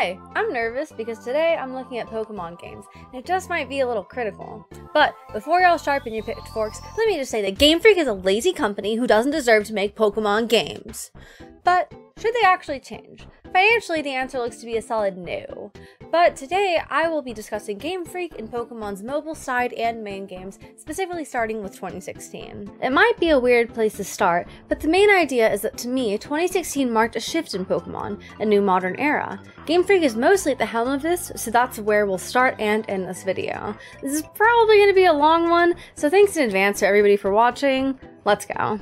Hi, I'm nervous because today I'm looking at Pokemon games, and it just might be a little critical. But before y'all sharpen your pitchforks, let me just say that Game Freak is a lazy company who doesn't deserve to make Pokemon games. But should they actually change? Financially, the answer looks to be a solid no. But today, I will be discussing Game Freak and Pokemon's mobile side and main games, specifically starting with 2016. It might be a weird place to start, but the main idea is that to me, 2016 marked a shift in Pokemon, a new modern era. Game Freak is mostly at the helm of this, so that's where we'll start and end this video. This is probably going to be a long one, so thanks in advance to everybody for watching. Let's go.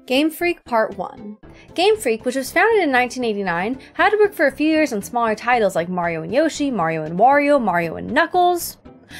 Game Freak Part 1. Game Freak, which was founded in 1989, had to work for a few years on smaller titles like Mario & Yoshi, Mario & Wario, Mario & Knuckles,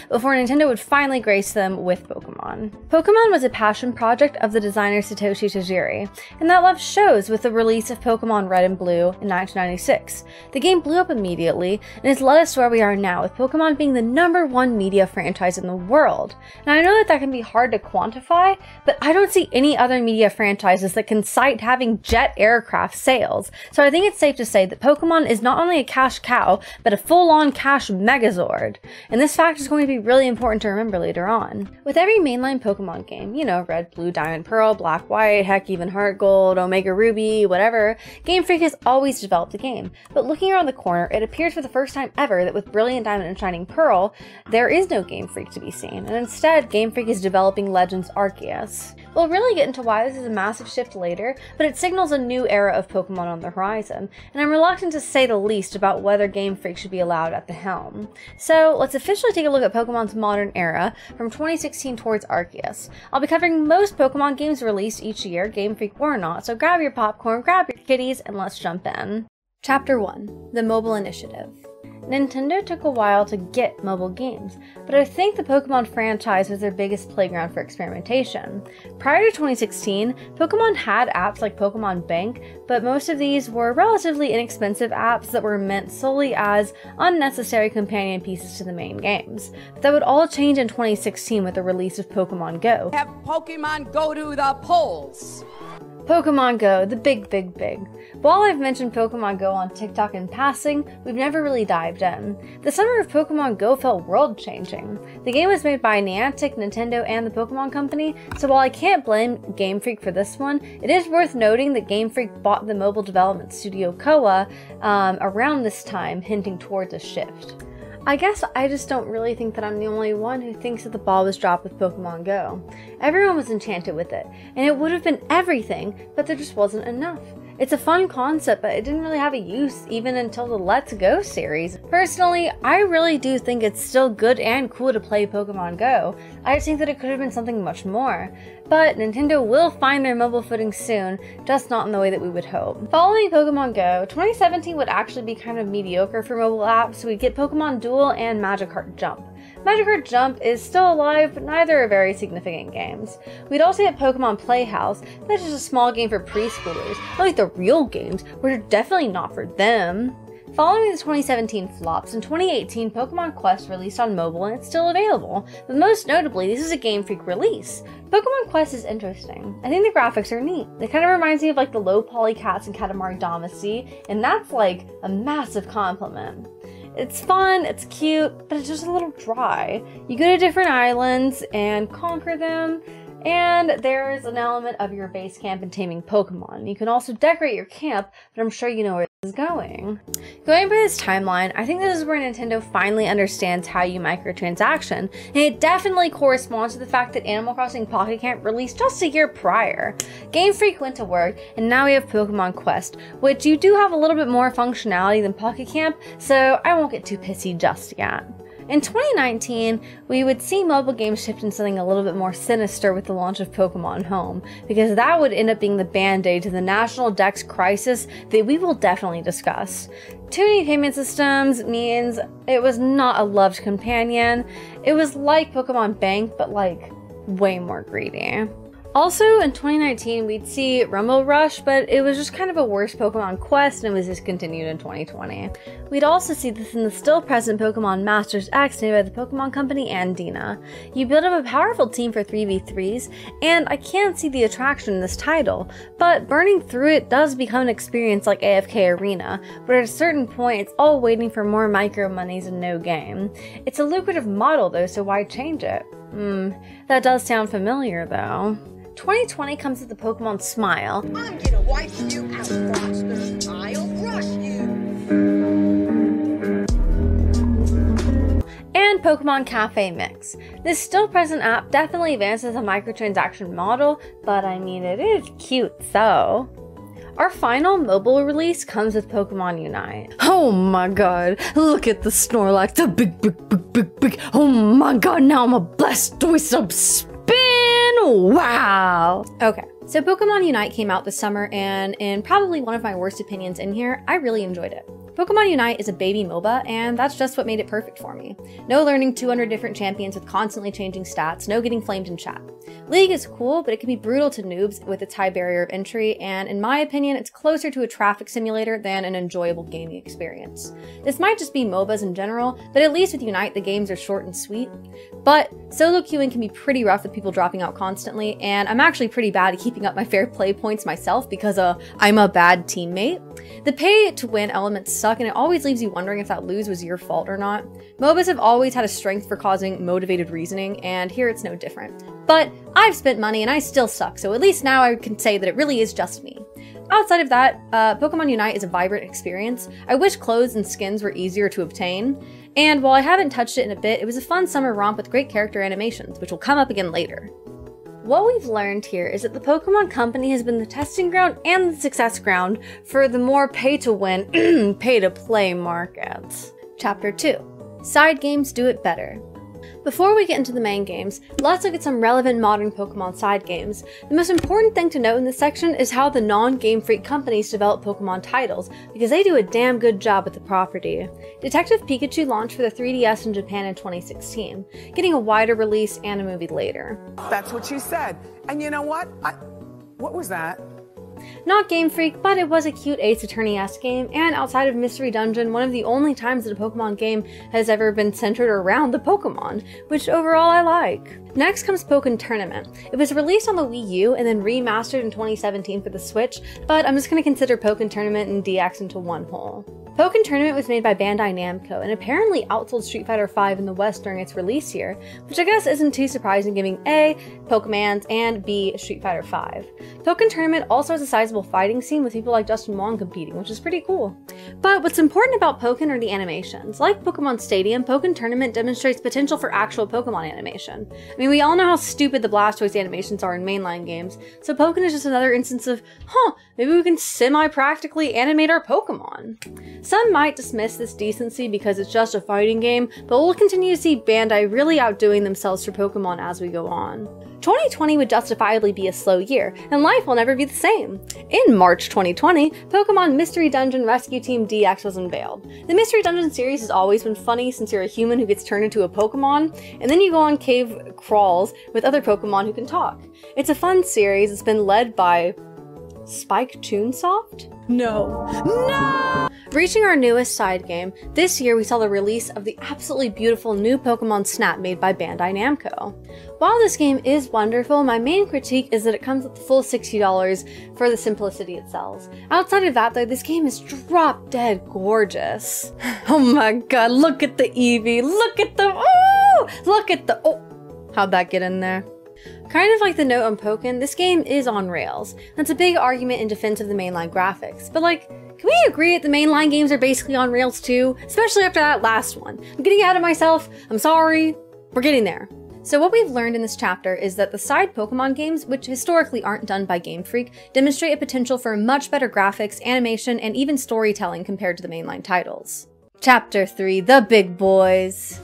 before Nintendo would finally grace them with Pokemon. Pokemon was a passion project of the designer Satoshi Tajiri, and that love shows with the release of Pokemon Red and Blue in 1996. The game blew up immediately, and has led us to where we are now, with Pokemon being the #1 media franchise in the world. And I know that can be hard to quantify, but I don't see any other media franchises that can cite having jet aircraft sales, so I think it's safe to say that Pokemon is not only a cash cow, but a full-on cash megazord. And this fact is going to be really important to remember later on. With every mainline Pokemon game, you know, Red, Blue, Diamond, Pearl, Black, White, heck, even Heart Gold, Omega Ruby, whatever, Game Freak has always developed the game. But looking around the corner, it appears for the first time ever that with Brilliant Diamond and Shining Pearl, there is no Game Freak to be seen, and instead, Game Freak is developing Legends Arceus. We'll really get into why this is a massive shift later, but it signals a new era of Pokemon on the horizon, and I'm reluctant to say the least about whether Game Freak should be allowed at the helm. So let's officially take a look at Pokemon's modern era from 2016 towards Arceus. I'll be covering most Pokemon games released each year, Game Freak or not, so grab your popcorn, grab your kitties, and let's jump in. Chapter 1. The Mobile Initiative. Nintendo took a while to get mobile games, but I think the Pokemon franchise was their biggest playground for experimentation. Prior to 2016, Pokemon had apps like Pokemon Bank, but most of these were relatively inexpensive apps that were meant solely as unnecessary companion pieces to the main games. But that would all change in 2016 with the release of Pokemon Go. Have Pokemon go to the polls! Pokemon Go, the big. While I've mentioned Pokemon Go on TikTok in passing, we've never really dived in. The summer of Pokemon Go felt world-changing. The game was made by Niantic, Nintendo, and the Pokemon Company, so while I can't blame Game Freak for this one, it is worth noting that Game Freak bought the mobile development studio Koa around this time, hinting towards a shift. I guess I just don't really think that I'm the only one who thinks that the ball was dropped with Pokemon Go. Everyone was enchanted with it, and it would have been everything, but there just wasn't enough. It's a fun concept, but it didn't really have a use even until the Let's Go series. Personally, I really do think it's still good and cool to play Pokemon Go. I just think that it could have been something much more. But Nintendo will find their mobile footing soon, just not in the way that we would hope. Following Pokemon Go, 2017 would actually be kind of mediocre for mobile apps, so we'd get Pokemon Duel and Magikarp Jump. Magikarp Jump is still alive, but neither are very significant games. We'd also get Pokemon Playhouse, that's just a small game for preschoolers, unlike the real games, which are definitely not for them. Following the 2017 flops, in 2018 Pokemon Quest released on mobile and it's still available, but most notably this is a Game Freak release. Pokemon Quest is interesting. I think the graphics are neat. It kind of reminds me of like the low poly cats in Katamari Damacy, and that's like a massive compliment. It's fun, it's cute, but it's just a little dry. You go to different islands and conquer them, and there is an element of your base camp and taming Pokemon. You can also decorate your camp, but I'm sure you know where this is going. Going by this timeline, I think this is where Nintendo finally understands how you microtransaction, and it definitely corresponds to the fact that Animal Crossing Pocket Camp released just a year prior. Game Freak went to work, and now we have Pokemon Quest, which you do have a little bit more functionality than Pocket Camp, so I won't get too pissy just yet. In 2019, we would see mobile games shift into something a little bit more sinister with the launch of Pokemon Home, because that would end up being the band-aid to the national Dex crisis that we will definitely discuss. Too many payment systems means it was not a loved companion. It was like Pokemon Bank, but like way more greedy. Also, in 2019, we'd see Rumble Rush, but it was just kind of a worse Pokemon Quest and was discontinued in 2020. We'd also see this in the still present Pokemon Masters X made by the Pokemon Company and Dina. You build up a powerful team for 3v3s, and I can't see the attraction in this title, but burning through it does become an experience like AFK Arena, but at a certain point it's all waiting for more micro monies and no game. It's a lucrative model though, so why change it? That does sound familiar though. 2020 comes with the Pokemon Smile. I'm gonna wipe you out, monster. I'll rush you. And Pokemon Cafe Mix. This still present app definitely advances the microtransaction model, but I mean it is cute so. Our final mobile release comes with Pokemon Unite. Oh my god, look at the Snorlax, the big. Oh my god, now I'm a Blastoise up spin! Wow! Okay, so Pokemon Unite came out this summer, and in probably one of my worst opinions in here, I really enjoyed it. Pokemon Unite is a baby MOBA, and that's just what made it perfect for me. No learning 200 different champions with constantly changing stats, no getting flamed in chat. League is cool, but it can be brutal to noobs with its high barrier of entry, and in my opinion, it's closer to a traffic simulator than an enjoyable gaming experience. This might just be MOBAs in general, but at least with Unite, the games are short and sweet. But solo queuing can be pretty rough with people dropping out constantly, and I'm actually pretty bad at keeping up my fair play points myself because I'm a bad teammate. The pay to win elements suck, and it always leaves you wondering if that lose was your fault or not. MOBAs have always had a strength for causing motivated reasoning, and here it's no different. But I've spent money and I still suck, so at least now I can say that it really is just me. Outside of that, Pokemon Unite is a vibrant experience. I wish clothes and skins were easier to obtain, and while I haven't touched it in a bit, it was a fun summer romp with great character animations, which will come up again later. What we've learned here is that the Pokemon Company has been the testing ground and the success ground for the more pay-to-win, pay-to-play markets. Chapter 2. Side games do it better. Before we get into the main games, let's look at some relevant modern Pokemon side games. The most important thing to note in this section is how the non-Game Freak companies develop Pokemon titles, because they do a damn good job with the property. Detective Pikachu launched for the 3DS in Japan in 2016, getting a wider release and a movie later. That's what you said. And you know what? What was that? Not Game Freak, but it was a cute Ace Attorney-esque game, and outside of Mystery Dungeon, one of the only times that a Pokemon game has ever been centered around the Pokemon, which overall I like. Next comes Pokken Tournament. It was released on the Wii U and then remastered in 2017 for the Switch, but I'm just going to consider Pokken Tournament and DX into one whole. Pokken Tournament was made by Bandai Namco and apparently outsold Street Fighter V in the West during its release year, which I guess isn't too surprising given A, Pokemans, and B, Street Fighter V. Pokken Tournament also has a sizable fighting scene with people like Justin Wong competing, which is pretty cool. But what's important about Pokken are the animations. Like Pokemon Stadium, Pokken Tournament demonstrates potential for actual Pokemon animation. I mean, we all know how stupid the Blastoise animations are in mainline games, so Pokken is just another instance of, maybe we can semi-practically animate our Pokemon. Some might dismiss this decency because it's just a fighting game, but we'll continue to see Bandai really outdoing themselves for Pokemon as we go on. 2020 would justifiably be a slow year, and life will never be the same. In March 2020, Pokemon Mystery Dungeon Rescue Team DX was unveiled. The Mystery Dungeon series has always been funny since you're a human who gets turned into a Pokemon, and then you go on cave crawls with other Pokemon who can talk. It's a fun series. It's been led by Spike Chunsoft? No. Reaching our newest side game, this year we saw the release of the absolutely beautiful new Pokemon Snap made by Bandai Namco. While this game is wonderful, my main critique is that it comes with the full $60 for the simplicity it sells. Outside of that though, this game is drop dead gorgeous. Oh my god, look at the Eevee, look at the, how'd that get in there? Kind of like the note on Pokken, this game is on rails. That's a big argument in defense of the mainline graphics, but like, can we agree that the mainline games are basically on rails too? Especially after that last one. I'm getting ahead of myself, I'm sorry, we're getting there. So what we've learned in this chapter is that the side Pokemon games, which historically aren't done by Game Freak, demonstrate a potential for much better graphics, animation, and even storytelling compared to the mainline titles. Chapter 3, The Big Boys.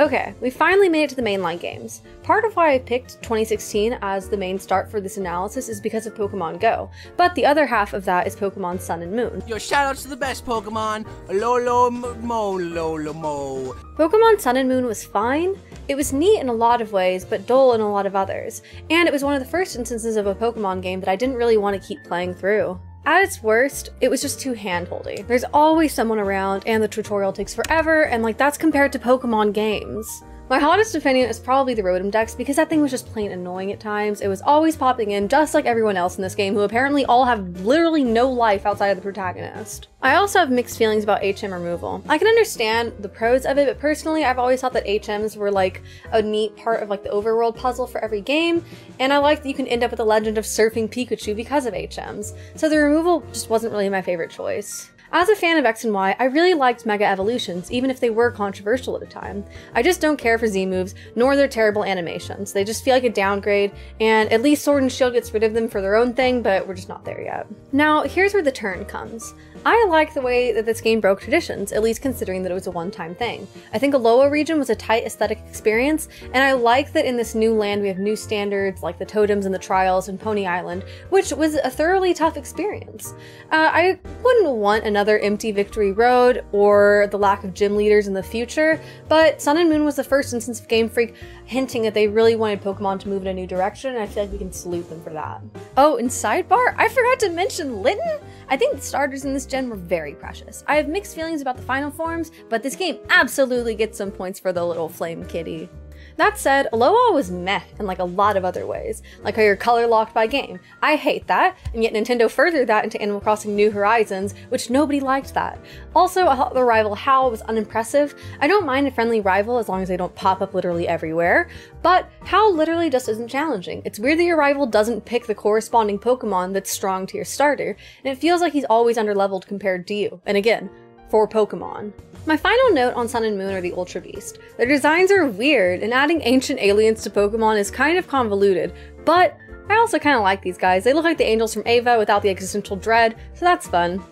Okay, we finally made it to the mainline games. Part of why I picked 2016 as the main start for this analysis is because of Pokemon Go, but the other half of that is Pokemon Sun and Moon. Yo, shoutouts to the best Pokemon, Alola Mo. Pokemon Sun and Moon was fine. It was neat in a lot of ways, but dull in a lot of others, and it was one of the first instances of a Pokemon game that I didn't really want to keep playing through. At its worst, it was just too handholdy. There's always someone around, and the tutorial takes forever, and like that's compared to Pokemon games. My hottest opinion is probably the Rotom Dex because that thing was just plain annoying at times. It was always popping in just like everyone else in this game who apparently all have literally no life outside of the protagonist. I also have mixed feelings about HM removal. I can understand the pros of it, but personally I've always thought that HMs were like a neat part of like the overworld puzzle for every game, and I like that you can end up with the legend of surfing Pikachu because of HMs. So the removal just wasn't really my favorite choice. As a fan of X and Y, I really liked Mega Evolutions, even if they were controversial at the time. I just don't care for Z moves, nor their terrible animations. They just feel like a downgrade, and at least Sword and Shield gets rid of them for their own thing, but we're just not there yet. Now, here's where the turn comes. I like the way that this game broke traditions, at least considering that it was a one-time thing. I think Alola region was a tight aesthetic experience, and I like that in this new land we have new standards like the totems and the trials and Pony Island, which was a thoroughly tough experience. I wouldn't want another empty Victory Road or the lack of gym leaders in the future, but Sun and Moon was the first instance of Game Freak hinting that they really wanted Pokemon to move in a new direction, and I feel like we can salute them for that. Oh, and sidebar, I forgot to mention Litten! I think the starters in this gen were very precious. I have mixed feelings about the final forms, but this game absolutely gets some points for the little flame kitty. That said, Alola was meh in like a lot of other ways, like how you're color locked by game. I hate that, and yet Nintendo furthered that into Animal Crossing New Horizons, which nobody liked that. Also, I thought the rival Howl was unimpressive. I don't mind a friendly rival as long as they don't pop up literally everywhere, but Howl literally just isn't challenging. It's weird that your rival doesn't pick the corresponding Pokemon that's strong to your starter, and it feels like he's always underleveled compared to you, and again, for Pokemon. My final note on Sun and Moon are the Ultra Beast. Their designs are weird, and adding ancient aliens to Pokemon is kind of convoluted, but I also kind of like these guys. They look like the angels from Ava without the existential dread, so that's fun.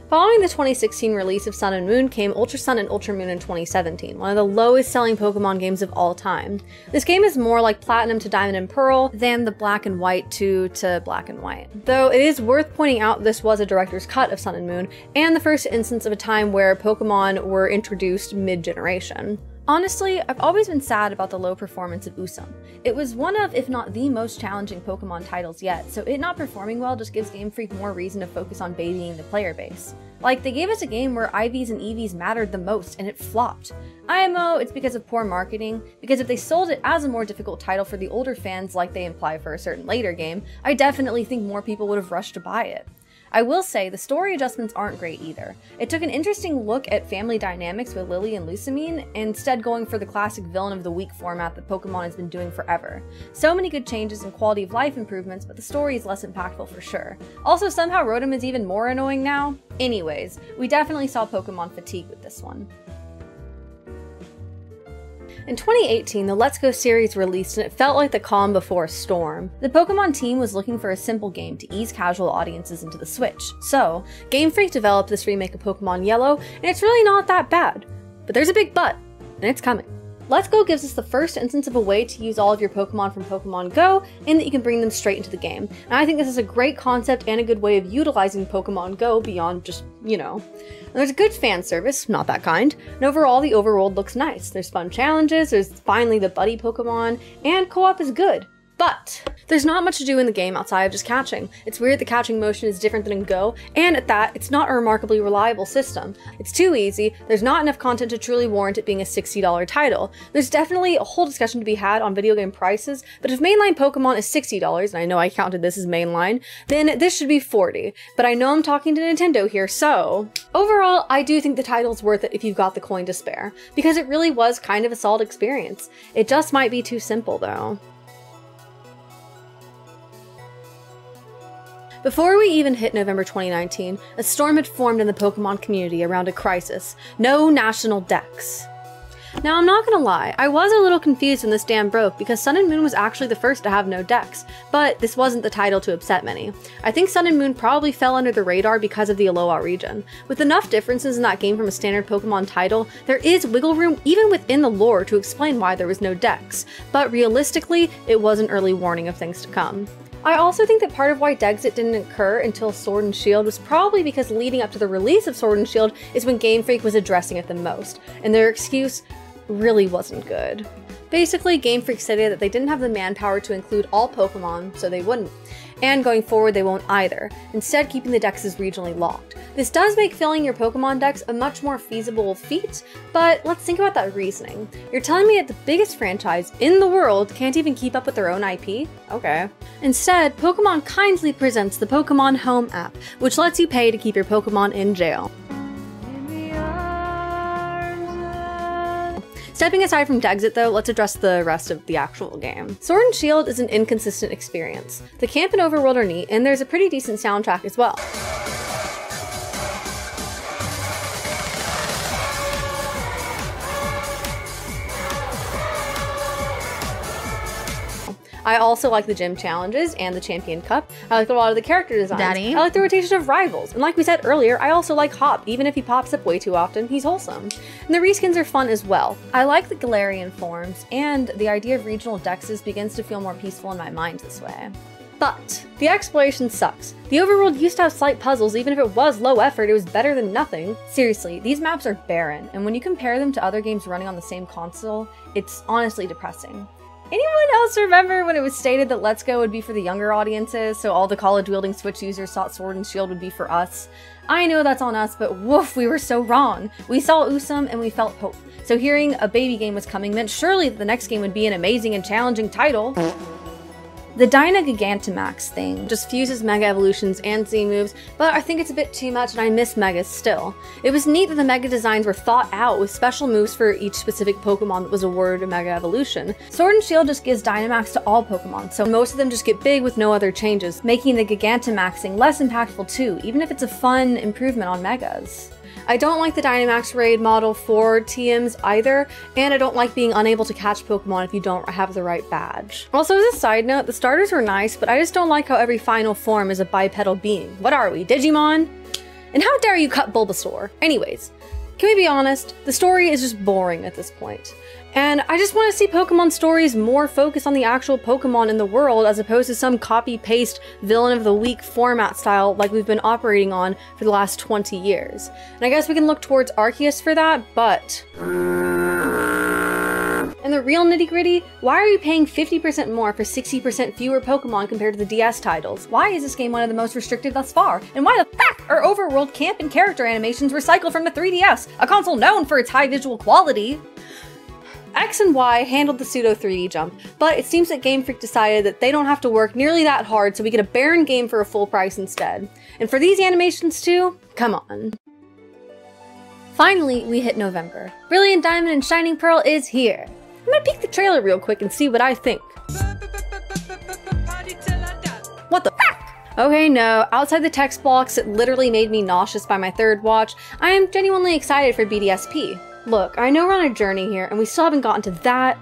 Following the 2016 release of Sun and Moon came Ultra Sun and Ultra Moon in 2017, one of the lowest selling Pokemon games of all time. This game is more like Platinum to Diamond and Pearl than the Black and White 2 to Black and White. Though it is worth pointing out this was a director's cut of Sun and Moon, and the first instance of a time where Pokemon were introduced mid-generation. Honestly, I've always been sad about the low performance of USUM. It was one of, if not the most challenging Pokemon titles yet, so it not performing well just gives Game Freak more reason to focus on babying the player base. Like, they gave us a game where IVs and EVs mattered the most, and it flopped. IMO, it's because of poor marketing, because if they sold it as a more difficult title for the older fans like they imply for a certain later game, I definitely think more people would have rushed to buy it. I will say, the story adjustments aren't great either. It took an interesting look at family dynamics with Lily and Lusamine, instead going for the classic villain of the week format that Pokemon has been doing forever. So many good changes and quality of life improvements, but the story is less impactful for sure. Also, somehow Rotom is even more annoying now. Anyways, we definitely saw Pokemon fatigue with this one. In 2018, the Let's Go series released and it felt like the calm before a storm. The Pokemon team was looking for a simple game to ease casual audiences into the Switch. So, Game Freak developed this remake of Pokemon Yellow, and it's really not that bad. But there's a big but, and it's coming. Let's Go gives us the first instance of a way to use all of your Pokemon from Pokemon Go, and that you can bring them straight into the game. And I think this is a great concept and a good way of utilizing Pokemon Go beyond just, you know. And there's a good fan service, not that kind, and overall the overworld looks nice. There's fun challenges, there's finally the buddy Pokemon, and co-op is good. But there's not much to do in the game outside of just catching. It's weird the catching motion is different than in Go, and at that, it's not a remarkably reliable system. It's too easy, there's not enough content to truly warrant it being a $60 title. There's definitely a whole discussion to be had on video game prices, but if mainline Pokemon is $60, and I know I counted this as mainline, then this should be $40. But I know I'm talking to Nintendo here, so overall, I do think the title's worth it if you've got the coin to spare, because it really was kind of a solid experience. It just might be too simple though. Before we even hit November 2019, a storm had formed in the Pokemon community around a crisis: no national dex. Now I'm not gonna lie, I was a little confused when this dam broke because Sun and Moon was actually the first to have no decks, but this wasn't the title to upset many. I think Sun and Moon probably fell under the radar because of the Alola region. With enough differences in that game from a standard Pokemon title, there is wiggle room even within the lore to explain why there was no decks, but realistically, it was an early warning of things to come. I also think that part of why Dexit didn't occur until Sword and Shield was probably because leading up to the release of Sword and Shield is when Game Freak was addressing it the most, and their excuse really wasn't good. Basically, Game Freak stated that they didn't have the manpower to include all Pokemon, so they wouldn't. And going forward, they won't either, instead keeping the decks regionally locked. This does make filling your Pokemon decks a much more feasible feat, but let's think about that reasoning. You're telling me that the biggest franchise in the world can't even keep up with their own IP? Okay. Instead, Pokemon kindly presents the Pokemon Home app, which lets you pay to keep your Pokemon in jail. Stepping aside from Dexit though, let's address the rest of the actual game. Sword and Shield is an inconsistent experience. The camp and overworld are neat, and there's a pretty decent soundtrack as well. I also like the gym challenges and the champion cup. I like a lot of the character designs. Daddy. I like the rotation of rivals. And like we said earlier, I also like Hop. Even if he pops up way too often, he's wholesome. And the reskins are fun as well. I like the Galarian forms, and the idea of regional dexes begins to feel more peaceful in my mind this way. But the exploration sucks. The overworld used to have slight puzzles. Even if it was low effort, it was better than nothing. Seriously, these maps are barren, and when you compare them to other games running on the same console, it's honestly depressing. Anyone else remember when it was stated that Let's Go would be for the younger audiences, so all the college-wielding Switch users thought Sword and Shield would be for us? I know that's on us, but woof, we were so wrong. We saw USUM and we felt hope. So hearing a baby game was coming meant surely that the next game would be an amazing and challenging title. The Dyna Gigantamax thing just fuses Mega Evolutions and Z moves, but I think it's a bit too much and I miss Megas still. It was neat that the Mega designs were thought out with special moves for each specific Pokemon that was awarded a Mega Evolution. Sword and Shield just gives Dynamax to all Pokemon, so most of them just get big with no other changes, making the Gigantamaxing less impactful too, even if it's a fun improvement on Megas. I don't like the Dynamax raid model for TMs either, and I don't like being unable to catch Pokemon if you don't have the right badge. Also, as a side note, the starters were nice, but I just don't like how every final form is a bipedal being. What are we, Digimon? And how dare you cut Bulbasaur? Anyways, can we be honest? The story is just boring at this point. And I just want to see Pokemon stories more focused on the actual Pokemon in the world as opposed to some copy-paste villain of the week format style like we've been operating on for the last 20 years. And I guess we can look towards Arceus for that, but... And the real nitty-gritty, why are you paying 50% more for 60% fewer Pokemon compared to the DS titles? Why is this game one of the most restricted thus far? And why the fuck are overworld camp and character animations recycled from the 3DS, a console known for its high visual quality? X and Y handled the pseudo 3D jump, but it seems that Game Freak decided that they don't have to work nearly that hard, so we get a barren game for a full price instead. And for these animations too, come on. Finally, we hit November. Brilliant Diamond and Shining Pearl is here. I'm gonna peek the trailer real quick and see what I think. What the fuck? Okay, no, outside the text blocks that literally made me nauseous by my third watch, I am genuinely excited for BDSP. Look, I know we're on a journey here, and we still haven't gotten to that,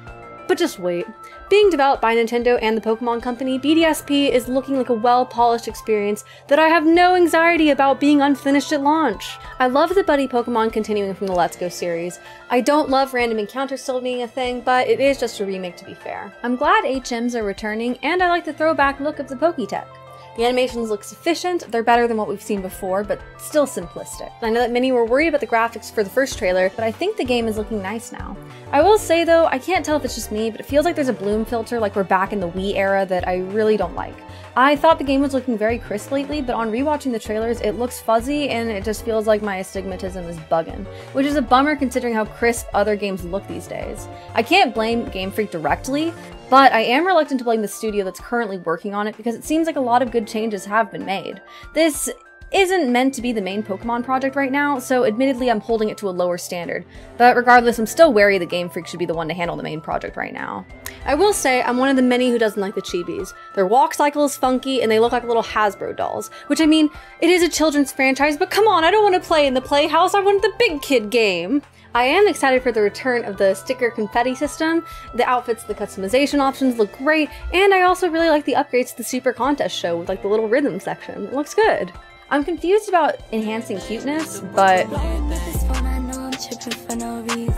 but just wait. Being developed by Nintendo and the Pokemon Company, BDSP is looking like a well-polished experience that I have no anxiety about being unfinished at launch. I love the buddy Pokemon continuing from the Let's Go series. I don't love random encounters still being a thing, but it is just a remake to be fair. I'm glad HMs are returning, and I like the throwback look of the Poketech. The animations look sufficient, they're better than what we've seen before, but still simplistic. I know that many were worried about the graphics for the first trailer, but I think the game is looking nice now. I will say though, I can't tell if it's just me, but it feels like there's a bloom filter like we're back in the Wii era that I really don't like. I thought the game was looking very crisp lately, but on rewatching the trailers, it looks fuzzy and it just feels like my astigmatism is bugging, which is a bummer considering how crisp other games look these days. I can't blame Game Freak directly, but I am reluctant to blame the studio that's currently working on it because it seems like a lot of good changes have been made. This isn't meant to be the main Pokemon project right now, so admittedly I'm holding it to a lower standard. But regardless, I'm still wary that Game Freak should be the one to handle the main project right now. I will say I'm one of the many who doesn't like the chibis. Their walk cycle is funky and they look like little Hasbro dolls, which I mean, it is a children's franchise, but come on, I don't want to play in the Playhouse, I want the big kid game. I am excited for the return of the sticker confetti system. The outfits, the customization options look great, and I also really like the upgrades to the Super Contest show with like the little rhythm section. It looks good. I'm confused about enhancing cuteness, but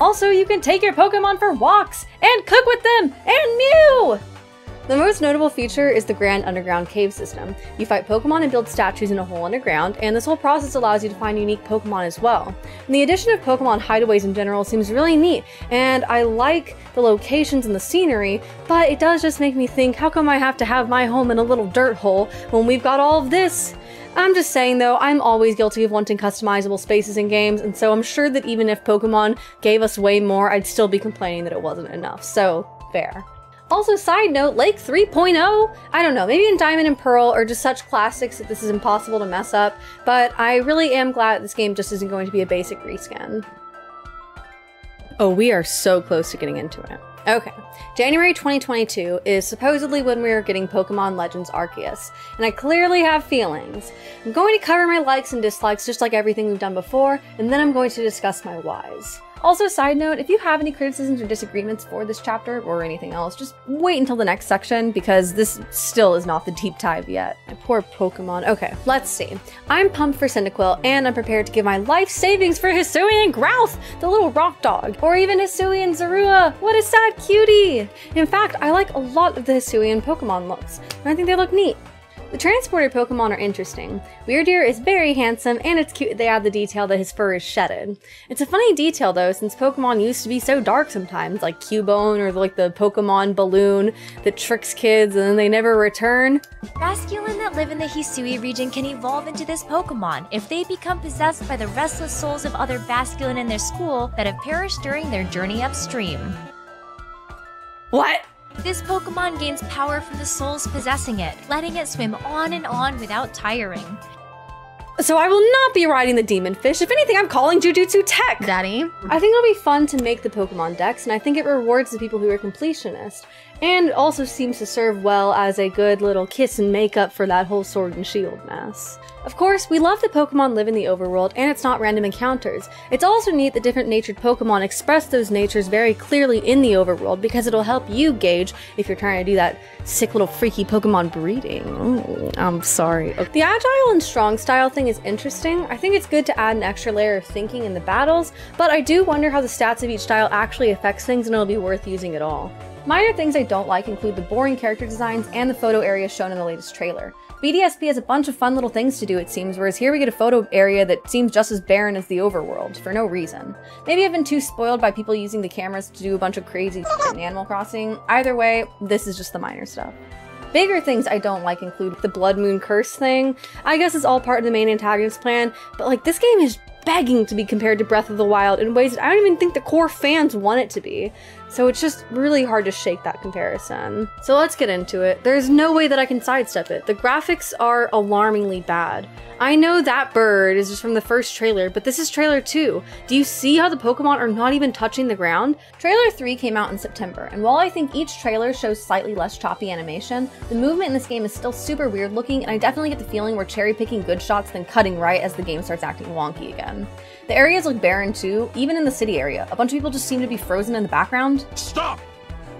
also you can take your Pokemon for walks and cook with them and mew! The most notable feature is the Grand Underground Cave system. You fight Pokemon and build statues in a hole underground, and this whole process allows you to find unique Pokemon as well. And the addition of Pokemon hideaways in general seems really neat, and I like the locations and the scenery, but it does just make me think, how come I have to have my home in a little dirt hole when we've got all of this? I'm just saying though, I'm always guilty of wanting customizable spaces in games, and so I'm sure that even if Pokemon gave us way more, I'd still be complaining that it wasn't enough, so fair. Also, side note, Lake 3.0? I don't know, maybe in Diamond and Pearl are just such classics that this is impossible to mess up, but I really am glad this game just isn't going to be a basic reskin. Oh, we are so close to getting into it. Okay, January 2022 is supposedly when we are getting Pokemon Legends Arceus, and I clearly have feelings. I'm going to cover my likes and dislikes just like everything we've done before, and then I'm going to discuss my whys. Also, side note, if you have any criticisms or disagreements for this chapter or anything else, just wait until the next section because this still is not the deep dive yet. My poor Pokemon. Okay, let's see. I'm pumped for Cyndaquil and I'm prepared to give my life savings for Hisuian and Growth, the little rock dog, or even Hisuian Zorua. What a sad cutie! In fact, I like a lot of the Hisuian Pokemon looks, and I think they look neat. The transported Pokemon are interesting. Weirdeer is very handsome, and it's cute they add the detail that his fur is shedded. It's a funny detail though, since Pokemon used to be so dark sometimes, like Cubone or like the Pokemon balloon that tricks kids and then they never return. Basculin that live in the Hisui region can evolve into this Pokemon if they become possessed by the restless souls of other Basculin in their school that have perished during their journey upstream. What? This Pokemon gains power from the souls possessing it, letting it swim on and on without tiring. So I will not be riding the Demon Fish. If anything, I'm calling Jujutsu Tech! Daddy? I think it'll be fun to make the Pokemon decks, and I think it rewards the people who are completionists. And also seems to serve well as a good little kiss and make up for that whole Sword and Shield mess. Of course, we love that Pokemon live in the overworld, and it's not random encounters. It's also neat that different natured Pokemon express those natures very clearly in the overworld, because it'll help you gauge if you're trying to do that sick little freaky Pokemon breeding. Ooh, I'm sorry. Okay. The agile and strong style thing is interesting. I think it's good to add an extra layer of thinking in the battles, but I do wonder how the stats of each style actually affects things, and it'll be worth using at all. Minor things I don't like include the boring character designs and the photo area shown in the latest trailer. BDSP has a bunch of fun little things to do, it seems, whereas here we get a photo area that seems just as barren as the overworld, for no reason. Maybe I've been too spoiled by people using the cameras to do a bunch of crazy shit in Animal Crossing. Either way, this is just the minor stuff. Bigger things I don't like include the Blood Moon Curse thing. I guess it's all part of the main antagonist plan, but like this game is begging to be compared to Breath of the Wild in ways that I don't even think the core fans want it to be. So it's just really hard to shake that comparison. So let's get into it. There's no way that I can sidestep it. The graphics are alarmingly bad. I know that bird is just from the first trailer, but this is trailer 2. Do you see how the Pokemon are not even touching the ground? Trailer 3 came out in September, and while I think each trailer shows slightly less choppy animation, the movement in this game is still super weird looking, and I definitely get the feeling we're cherry picking good shots then cutting right as the game starts acting wonky again. The areas look barren too, even in the city area. A bunch of people just seem to be frozen in the background. Stop!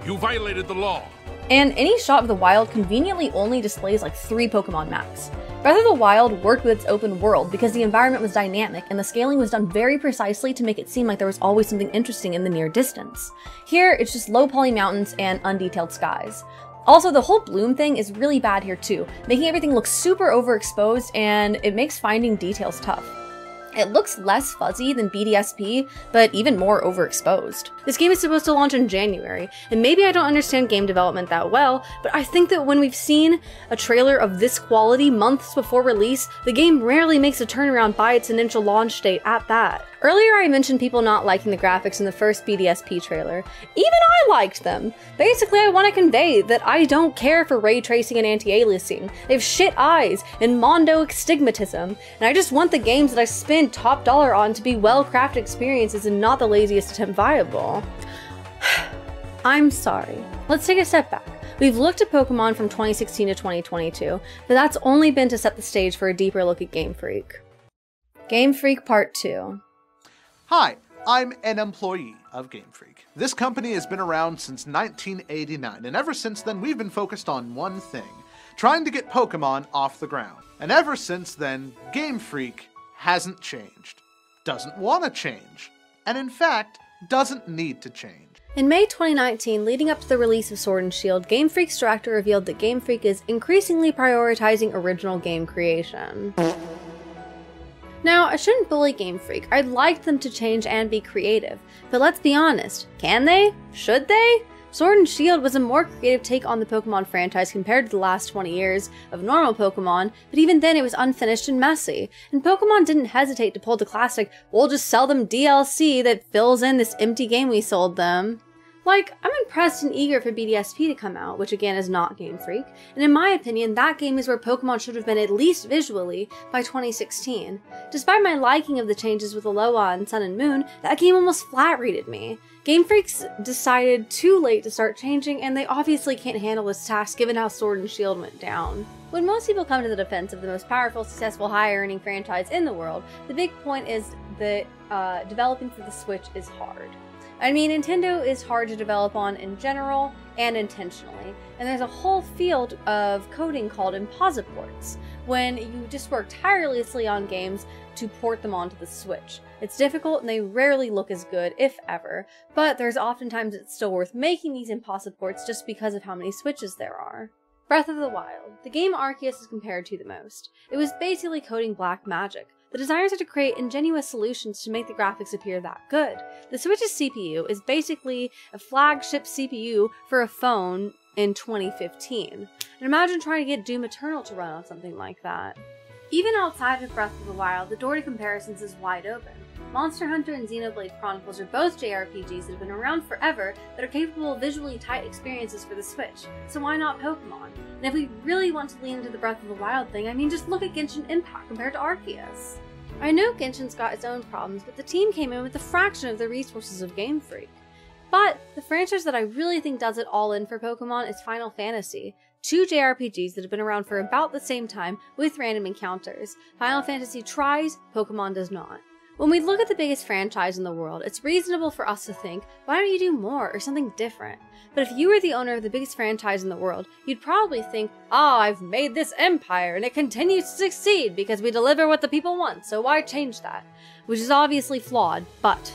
You violated the law. And any shot of the wild conveniently only displays like 3 Pokemon max. Breath of the Wild worked with its open world because the environment was dynamic and the scaling was done very precisely to make it seem like there was always something interesting in the near distance. Here, it's just low poly mountains and undetailed skies. Also, the whole bloom thing is really bad here too, making everything look super overexposed, and it makes finding details tough. It looks less fuzzy than BDSP, but even more overexposed. This game is supposed to launch in January, and maybe I don't understand game development that well, but I think that when we've seen a trailer of this quality months before release, the game rarely makes a turnaround by its initial launch date at that. Earlier I mentioned people not liking the graphics in the first BDSP trailer. Even I liked them! Basically I want to convey that I don't care for ray tracing and anti-aliasing. They have shit eyes and mondo astigmatism, and I just want the games that I spend top dollar on to be well-crafted experiences and not the laziest attempt viable. I'm sorry. Let's take a step back. We've looked at Pokemon from 2016 to 2022, but that's only been to set the stage for a deeper look at Game Freak. Game Freak Part 2. Hi, I'm an employee of Game Freak. This company has been around since 1989, and ever since then we've been focused on one thing, trying to get Pokemon off the ground. And ever since then, Game Freak hasn't changed, doesn't want to change, and in fact, doesn't need to change. In May 2019, leading up to the release of Sword and Shield, Game Freak's director revealed that Game Freak is increasingly prioritizing original game creation. Now, I shouldn't bully Game Freak. I'd like them to change and be creative. But let's be honest, can they? Should they? Sword and Shield was a more creative take on the Pokemon franchise compared to the last 20 years of normal Pokemon, but even then it was unfinished and messy. And Pokemon didn't hesitate to pull the classic, we'll just sell them DLC that fills in this empty game we sold them. Like, I'm impressed and eager for BDSP to come out, which again is not Game Freak, and in my opinion, that game is where Pokemon should have been at least visually by 2016. Despite my liking of the changes with Alola and Sun and Moon, that game almost flat-rated me. Game Freaks decided too late to start changing, and they obviously can't handle this task given how Sword and Shield went down. When most people come to the defense of the most powerful, successful, high-earning franchise in the world, the big point is that developing for the Switch is hard. I mean, Nintendo is hard to develop on in general and intentionally, and there's a whole field of coding called imposiports, when you just work tirelessly on games to port them onto the Switch. It's difficult and they rarely look as good, if ever, but there's oftentimes it's still worth making these imposiports just because of how many Switches there are. Breath of the Wild, the game Arceus is compared to the most. It was basically coding black magic. The designers had to create ingenious solutions to make the graphics appear that good. The Switch's CPU is basically a flagship CPU for a phone in 2015. And imagine trying to get Doom Eternal to run on something like that. Even outside of Breath of the Wild, the door to comparisons is wide open. Monster Hunter and Xenoblade Chronicles are both JRPGs that have been around forever that are capable of visually tight experiences for the Switch, so why not Pokemon? And if we really want to lean into the Breath of the Wild thing, I mean just look at Genshin Impact compared to Arceus. I know Genshin's got its own problems, but the team came in with a fraction of the resources of Game Freak. But the franchise that I really think does it all in for Pokemon is Final Fantasy. Two JRPGs that have been around for about the same time with random encounters. Final Fantasy tries, Pokemon does not. When we look at the biggest franchise in the world, it's reasonable for us to think, why don't you do more or something different? But if you were the owner of the biggest franchise in the world, you'd probably think, I've made this empire and it continues to succeed because we deliver what the people want, so why change that? Which is obviously flawed, but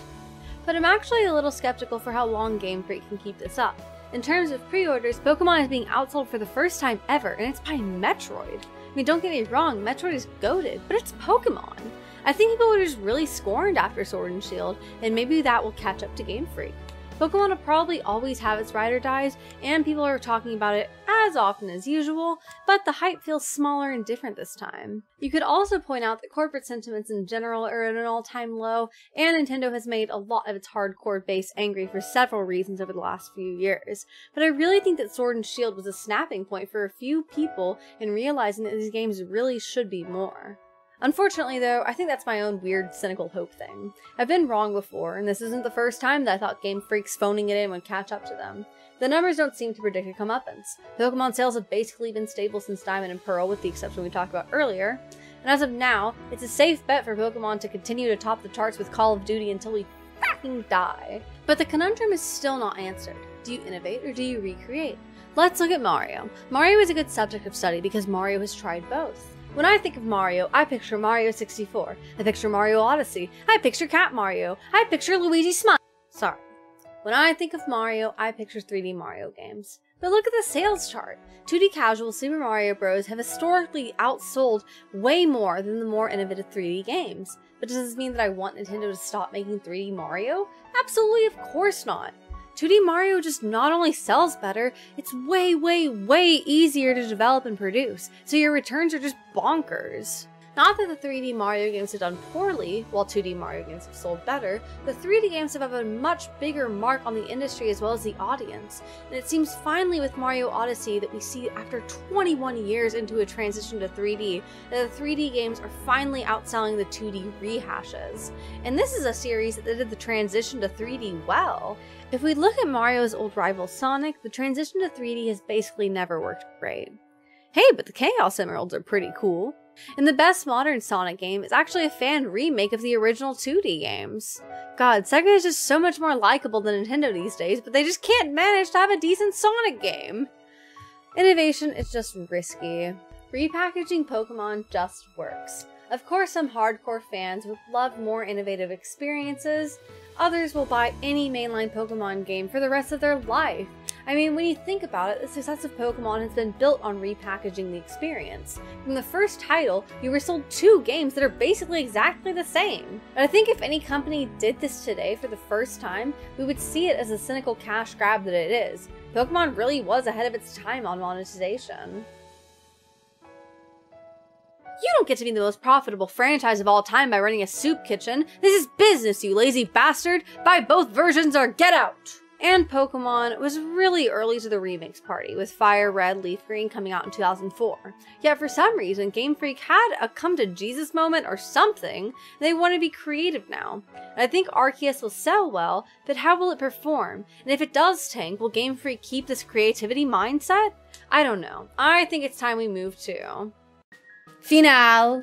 I'm actually a little skeptical for how long Game Freak can keep this up. In terms of pre-orders, Pokemon is being outsold for the first time ever, and it's by Metroid. I mean, don't get me wrong, Metroid is goated, but it's Pokemon. I think people were just really scorned after Sword and Shield, and maybe that will catch up to Game Freak. Pokemon will probably always have its ride or dies, and people are talking about it as often as usual, but the hype feels smaller and different this time. You could also point out that corporate sentiments in general are at an all-time low, and Nintendo has made a lot of its hardcore base angry for several reasons over the last few years. But I really think that Sword and Shield was a snapping point for a few people in realizing that these games really should be more. Unfortunately though, I think that's my own weird cynical hope thing. I've been wrong before, and this isn't the first time that I thought Game Freak's phoning it in would catch up to them. The numbers don't seem to predict a comeuppance. Pokemon sales have basically been stable since Diamond and Pearl, with the exception we talked about earlier, and as of now, it's a safe bet for Pokemon to continue to top the charts with Call of Duty until we fucking die. But the conundrum is still not answered. Do you innovate or do you recreate? Let's look at Mario. Mario is a good subject of study because Mario has tried both. When I think of Mario, I picture Mario 64. I picture Mario Odyssey. I picture Cat Mario. I picture Luigi Smile. Sorry. When I think of Mario, I picture 3D Mario games. But look at the sales chart. 2D casual Super Mario Bros. Have historically outsold way more than the more innovative 3D games. But does this mean that I want Nintendo to stop making 3D Mario? Absolutely, of course not. 2D Mario just not only sells better, it's way, way, way easier to develop and produce, so your returns are just bonkers. Not that the 3D Mario games have done poorly, while 2D Mario games have sold better, the 3D games have a much bigger mark on the industry as well as the audience. And it seems finally with Mario Odyssey that we see after 21 years into a transition to 3D, that the 3D games are finally outselling the 2D rehashes. And this is a series that did the transition to 3D well. If we look at Mario's old rival Sonic, the transition to 3D has basically never worked great. Hey, but the Chaos Emeralds are pretty cool. And the best modern Sonic game is actually a fan remake of the original 2D games. God, Sega is just so much more likable than Nintendo these days, but they just can't manage to have a decent Sonic game. Innovation is just risky. Repackaging Pokemon just works. Of course, some hardcore fans would love more innovative experiences. Others will buy any mainline Pokemon game for the rest of their life. I mean, when you think about it, the success of Pokemon has been built on repackaging the experience. From the first title, you were sold 2 games that are basically exactly the same. But I think if any company did this today for the first time, we would see it as a cynical cash grab that it is. Pokemon really was ahead of its time on monetization. You don't get to be the most profitable franchise of all time by running a soup kitchen. This is business, you lazy bastard! Buy both versions or get out! And Pokemon was really early to the remix party, with Fire Red, Leaf Green coming out in 2004. Yet for some reason, Game Freak had a come-to-Jesus moment or something, and they want to be creative now. And I think Arceus will sell well, but how will it perform? And if it does tank, will Game Freak keep this creativity mindset? I don't know. I think it's time we move to Finale.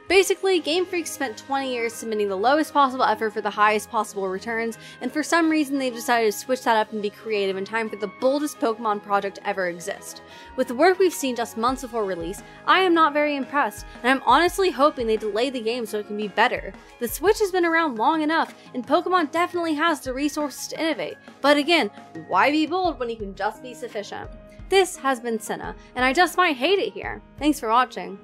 Basically, Game Freak spent 20 years submitting the lowest possible effort for the highest possible returns, and for some reason they've decided to switch that up and be creative in time for the boldest Pokemon project to ever exist. With the work we've seen just months before release, I am not very impressed, and I'm honestly hoping they delay the game so it can be better. The Switch has been around long enough, and Pokemon definitely has the resources to innovate, but again, why be bold when you can just be sufficient? This has been Senna, and I just might hate it here. Thanks for watching.